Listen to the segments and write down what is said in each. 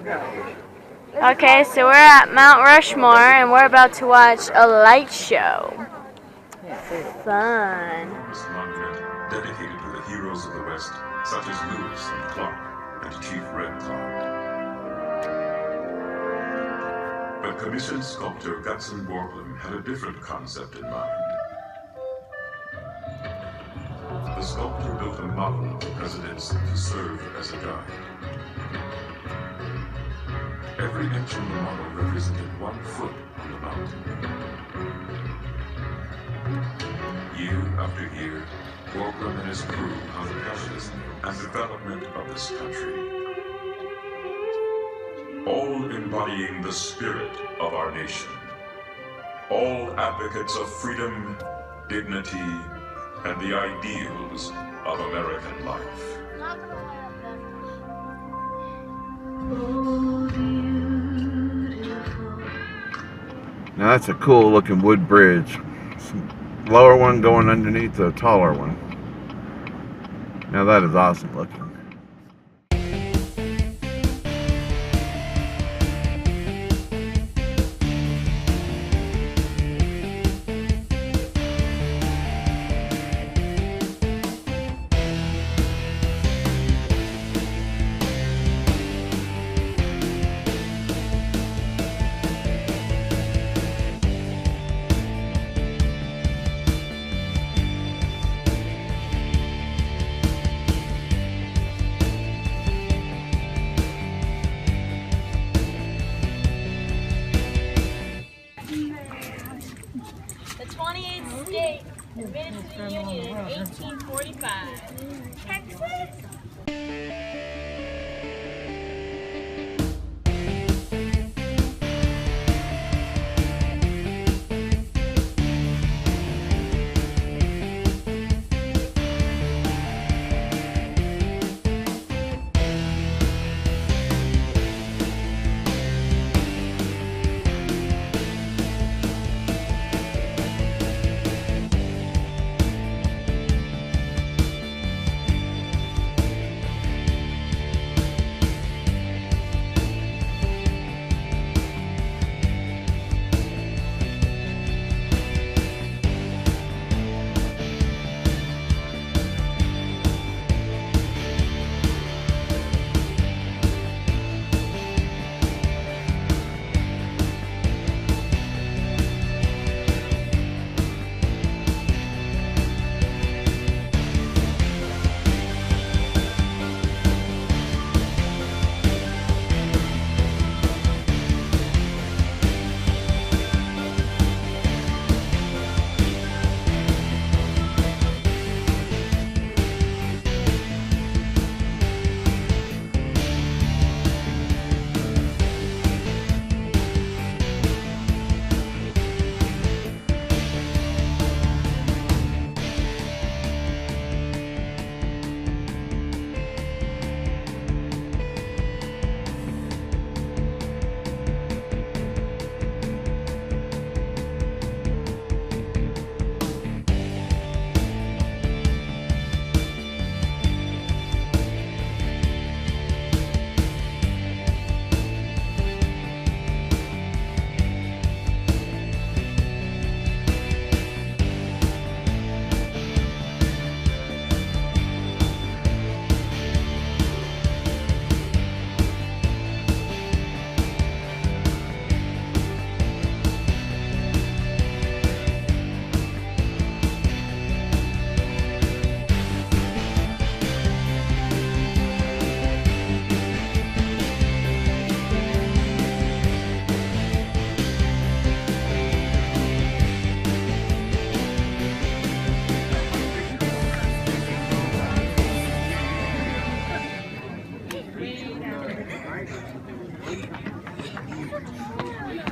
Okay, so we're at Mount Rushmore and we're about to watch a light show. Fun. This monument dedicated to the heroes of the West, such as Lewis and Clark and Chief Red Cloud. But commissioned sculptor Gutzon Borglum had a different concept in mind. The sculptor built a model of the presidents to serve as a guide. Every inch on the model represented 1 foot on the mountain. Year after year, Borglum and his crew hung the precious and development of this country, all embodying the spirit of our nation, all advocates of freedom, dignity, and the ideals of American life. Now that's a cool looking wood bridge. Lower one going underneath the taller one. Now that is awesome looking. The 28th state admitted to the Union in 1845. Texas?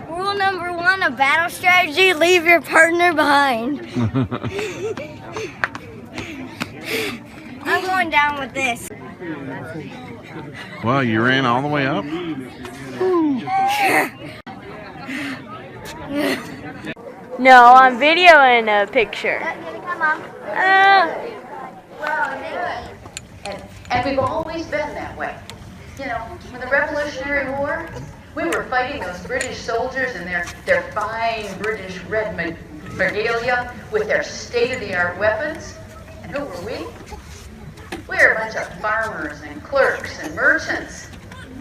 Rule number 1 of battle strategy, leave your partner behind. I'm going down with this. Well, you ran all the way up? No, I'm videoing a picture. And we've always been that way. You know, when the Revolutionary War, we were fighting those British soldiers in their fine British red regalia with their state-of-the-art weapons. And who were we? We were a bunch of farmers and clerks and merchants.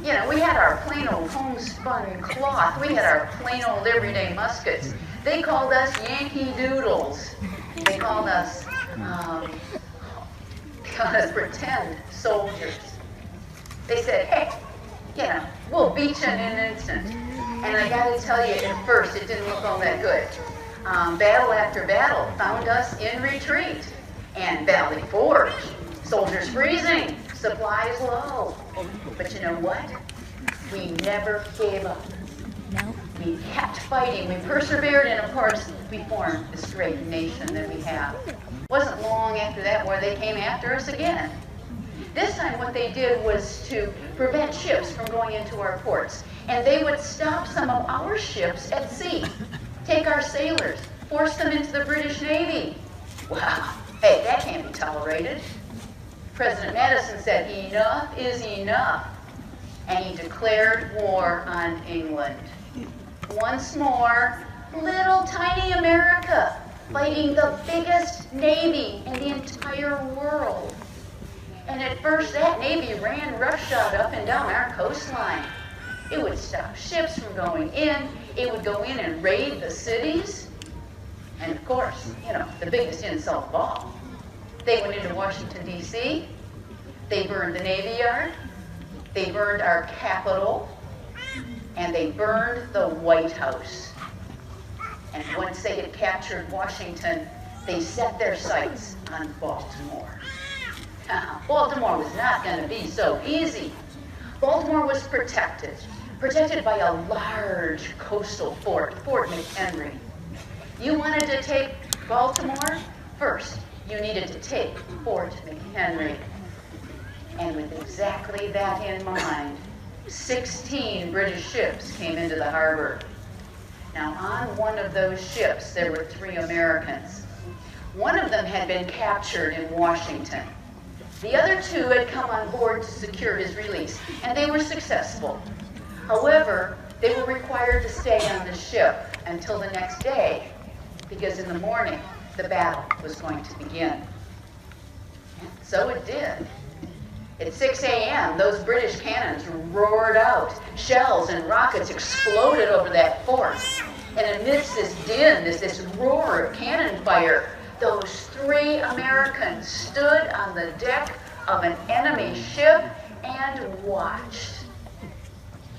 You know, we had our plain old homespun cloth. We had our plain old everyday muskets. They called us Yankee Doodles. They called us pretend soldiers. They said, hey, you know, we'll beat you in an instant. And I got to tell you, at first, it didn't look all that good. Battle after battle found us in retreat. And Valley Forge, soldiers freezing, supplies low. But you know what? We never gave up. No. We kept fighting, we persevered, and of course, we formed this great nation that we have. It wasn't long after that where they came after us again. This time what they did was to prevent ships from going into our ports. And they would stop some of our ships at sea, take our sailors, force them into the British Navy. Wow, hey, that can't be tolerated. President Madison said, enough is enough. And he declared war on England. Once more, little tiny America fighting the biggest navy in the entire world. And at first that navy ran roughshod up and down our coastline. It would stop ships from going in. It would go in and raid the cities. And of course, you know, the biggest insult of all, they went into Washington, D.C. They burned the Navy Yard. They burned our Capitol. And they burned the White House. And once they had captured Washington, they set their sights on Baltimore. Baltimore was not going to be so easy. Baltimore was protected by a large coastal fort, Fort McHenry. You wanted to take Baltimore? First, you needed to take Fort McHenry. And with exactly that in mind, 16 British ships came into the harbor. Now, on one of those ships, there were 3 Americans. One of them had been captured in Washington. The other 2 had come on board to secure his release, and they were successful. However, they were required to stay on the ship until the next day, because in the morning, the battle was going to begin. And so it did. At 6 a.m., those British cannons roared out. Shells and rockets exploded over that fort. And amidst this din, this roar of cannon fire, those 3 Americans stood on the deck of an enemy ship and watched.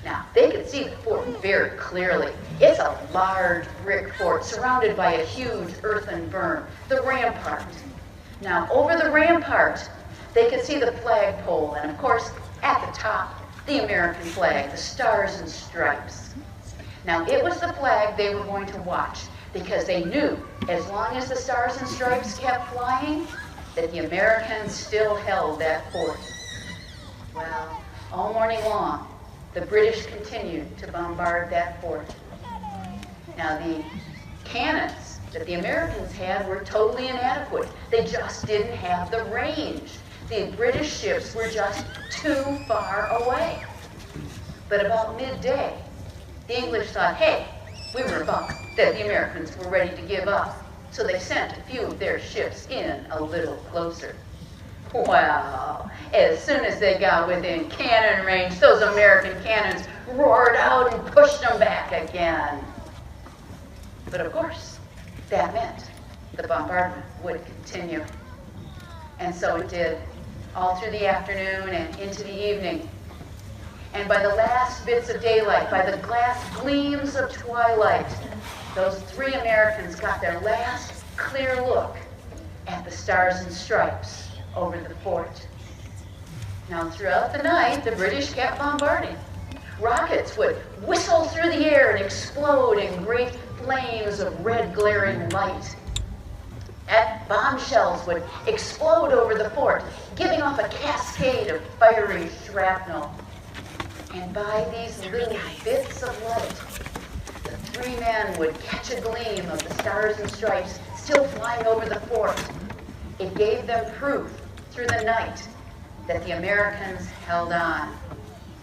Now, they could see the fort very clearly. It's a large brick fort surrounded by a huge earthen berm, the rampart. Now, over the rampart, they could see the flagpole, and of course, at the top, the American flag, the stars and stripes. Now, it was the flag they were going to watch, because they knew as long as the stars and stripes kept flying, that the Americans still held that fort. Well, all morning long, the British continued to bombard that fort. Now, the cannons that the Americans had were totally inadequate. They just didn't have the range. The British ships were just too far away. But about midday, the English thought, hey, we were about that the Americans were ready to give up. So they sent a few of their ships in a little closer. Well, as soon as they got within cannon range, those American cannons roared out and pushed them back again. But of course, that meant the bombardment would continue. And so it did, all through the afternoon and into the evening. And by the last bits of daylight, by the last gleams of twilight, those 3 Americans got their last clear look at the stars and stripes over the fort. Now, throughout the night, the British kept bombarding. Rockets would whistle through the air and explode in great flames of red glaring light. And bombshells would explode over the fort, giving off a cascade of fiery shrapnel. And by these little bits of light, the 3 men would catch a gleam of the stars and stripes still flying over the fort. It gave them proof through the night that the Americans held on.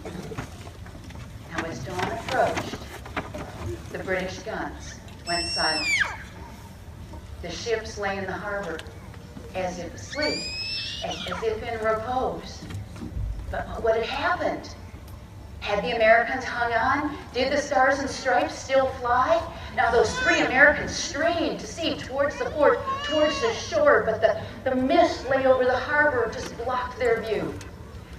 Now as dawn approached, the British guns went silent. The ships lay in the harbor as if asleep, as if in repose. But what had happened? Had the Americans hung on? Did the Stars and Stripes still fly? Now those three Americans strained to see towards the port, towards the shore, but the mist lay over the harbor, just blocked their view.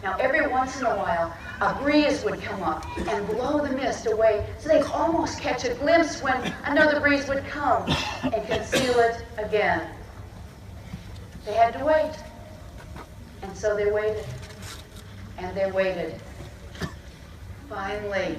Now every once in a while, a breeze would come up and blow the mist away, so they'd almost catch a glimpse when another breeze would come and conceal it again. They had to wait. And so they waited. And they waited. Finally,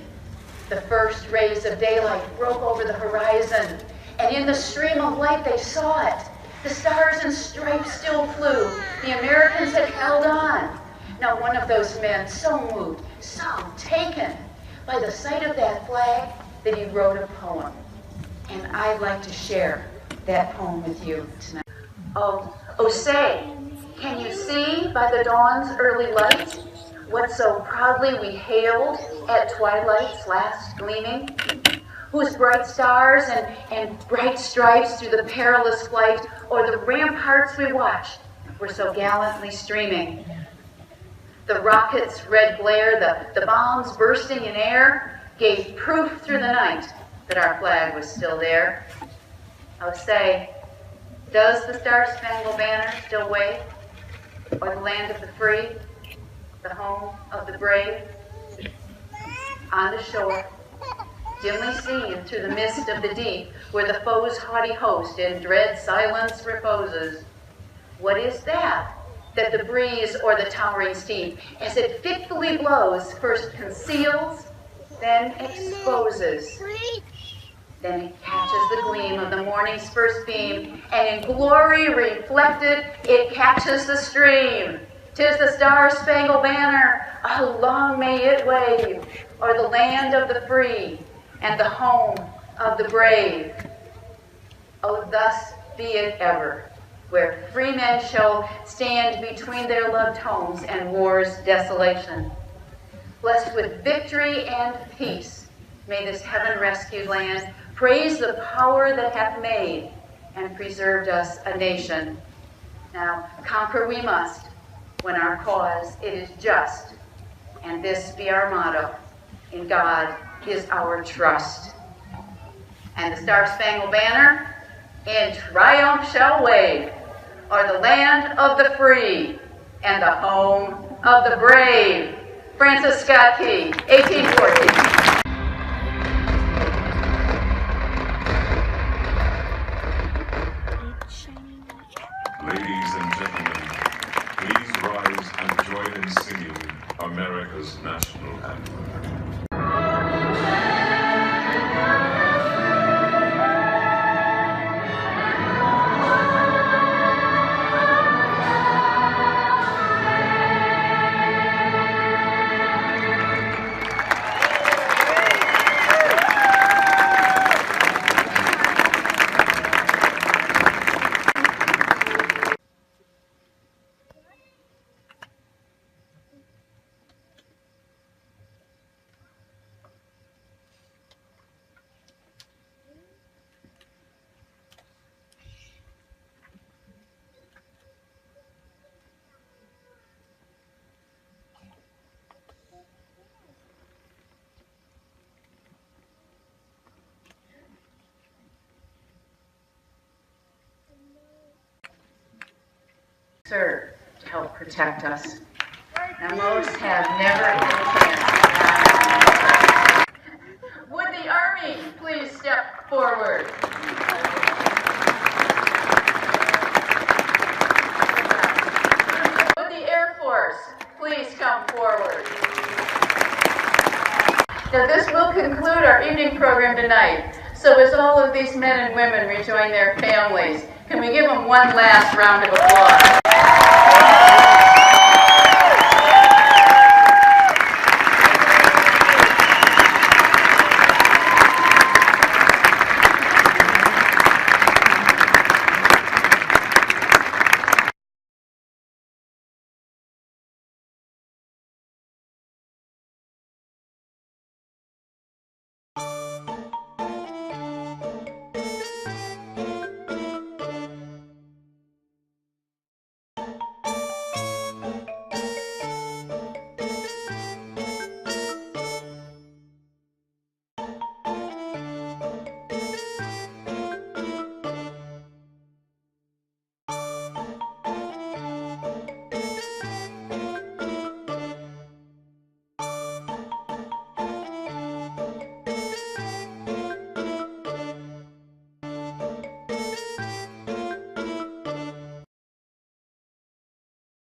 the first rays of daylight broke over the horizon, and in the stream of light they saw it. The Stars and Stripes still flew. The Americans had held on. Now one of those men, so moved, so taken by the sight of that flag, that he wrote a poem. And I'd like to share that poem with you tonight. Oh, say, can you see by the dawn's early light what so proudly we hailed at twilight's last gleaming? Whose bright stars and bright stripes through the perilous flight o'er the ramparts we watched were so gallantly streaming? The rockets' red glare, the bombs bursting in air, gave proof through the night that our flag was still there. Oh, say, does the Star-Spangled Banner still wave o'er the land of the free, the home of the brave? On the shore, dimly seen through the mist of the deep, where the foe's haughty host in dread silence reposes, what is that the breeze o'er the towering steep, as it fitfully blows, first conceals, then exposes? Then it catches the gleam of the morning's first beam, and in glory reflected, it catches the stream. 'Tis the Star-Spangled Banner, oh, long may it wave, o'er the land of the free and the home of the brave. Oh, thus be it ever, where free men shall stand between their loved homes and war's desolation. Blessed with victory and peace, may this heaven-rescued land praise the power that hath made and preserved us a nation. Now, conquer we must, when our cause it is just, and this be our motto: in God is our trust. And the Star-Spangled Banner in triumph shall wave o'er the land of the free and the home of the brave. Francis Scott Key, 1814. Ladies and gentlemen, please rise and join in singing America's national anthem. Serve to help protect us. Now most have never had a chance. Would the Army please step forward? Would the Air Force please come forward? Now this will conclude our evening program tonight. So as all of these men and women rejoin their families, can we give them one last round of applause?